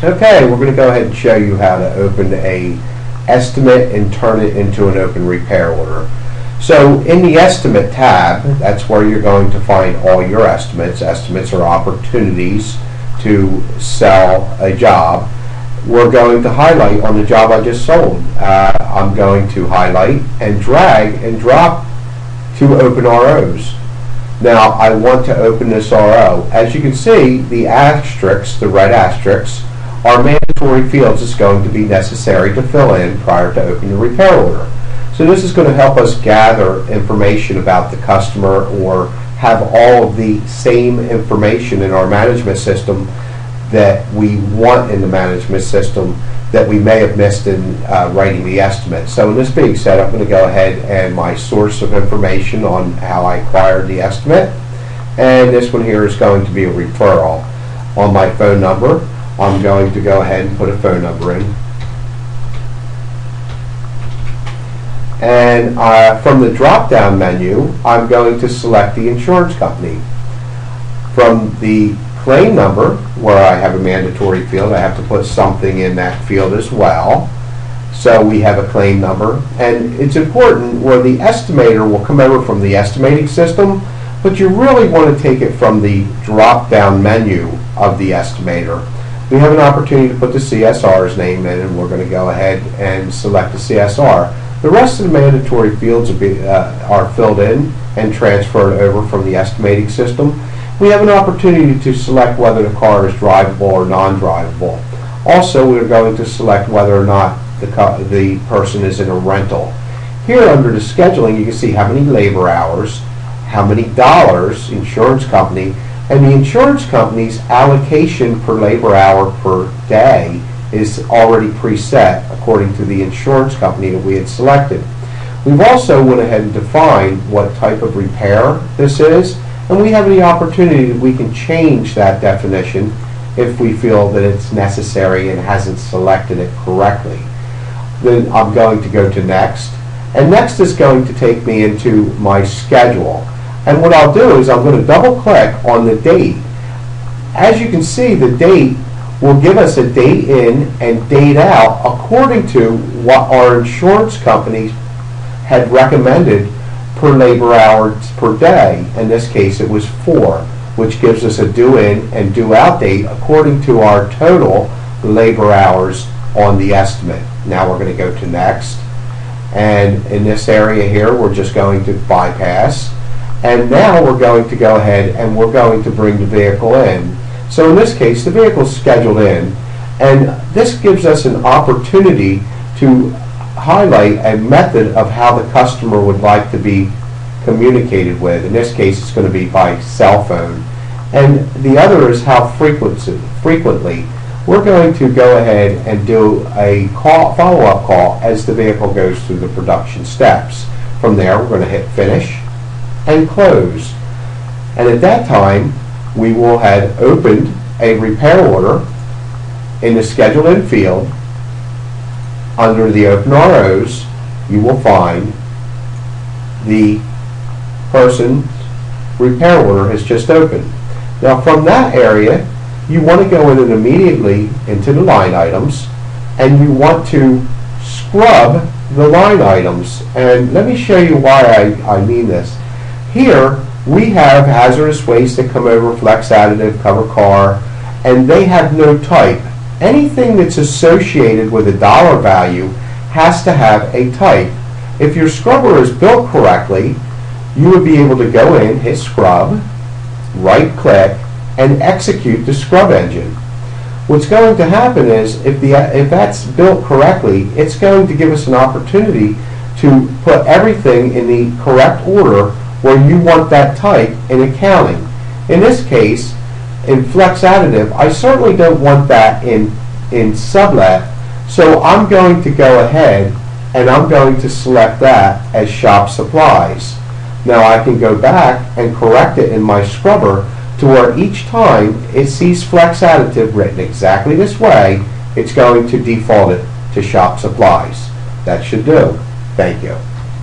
Okay, we're going to go ahead and show you how to open a estimate and turn it into an open repair order. So in the estimate tab, that's where you're going to find all your estimates. Estimates are opportunities to sell a job. We're going to highlight on the job I just sold. I'm going to highlight and drag and drop to open ROs. Now I want to open this RO. As you can see, the asterisks, the red asterisks, are mandatory fields that's going to be necessary to fill in prior to opening the repair order. So this is going to help us gather information about the customer or have all of the same information in our management system that we want in the management system that we may have missed in writing the estimate. So in this being said, I'm going to go ahead and my source of information on how I acquired the estimate, and this one here is going to be a referral. On my phone number, I'm going to go ahead and put a phone number in. And from the drop-down menu, I'm going to select the insurance company. From the claim number, where I have a mandatory field, I have to put something in that field as well. So we have a claim number, and it's important where the estimator will come over from the estimating system, but you really want to take it from the drop-down menu of the estimator. We have an opportunity to put the CSR's name in, and we're going to go ahead and select the CSR. The rest of the mandatory fields are filled in and transferred over from the estimating system. We have an opportunity to select whether the car is drivable or non-drivable. Also, we're going to select whether or not the person is in a rental. Here under the scheduling, you can see how many labor hours, how many dollars, insurance company, and the insurance company's allocation per labor hour per day is already preset according to the insurance company that we had selected. We've also went ahead and defined what type of repair this is, and we have the opportunity that we can change that definition if we feel that it's necessary and hasn't selected it correctly. Then I'm going to go to next, and next is going to take me into my schedule. And what I'll do is I'm going to double click on the date. As you can see, the date will give us a date in and date out according to what our insurance company had recommended per labor hours per day. In this case it was 4, which gives us a due in and due out date according to our total labor hours on the estimate. Now we're going to go to next, and in this area here we're just going to bypass, and now we're going to go ahead and we're going to bring the vehicle in. So in this case the vehicle is scheduled in, and this gives us an opportunity to highlight a method of how the customer would like to be communicated with. In this case it's going to be by cell phone, and the other is how frequently. We're going to go ahead and do a follow-up call as the vehicle goes through the production steps. From there we're going to hit finish and close, and at that time we will have opened a repair order in the scheduled in field. Under the open ROs you will find the person's repair order has just opened. Now from that area you want to go in and immediately into the line items, and you want to scrub the line items. And let me show you why I mean this. Here we have hazardous waste that come over, flex additive, cover car, and they have no type. Anything that's associated with a dollar value has to have a type. If your scrubber is built correctly, you would be able to go in, hit scrub, right click, and execute the scrub engine. What's going to happen is if that's built correctly, it's going to give us an opportunity to put everything in the correct order where you want that type in accounting. In this case, in flex additive, I certainly don't want that in sublet, so I'm going to go ahead and I'm going to select that as shop supplies. Now I can go back and correct it in my scrubber to where each time it sees flex additive written exactly this way, it's going to default it to shop supplies. That should do. Thank you.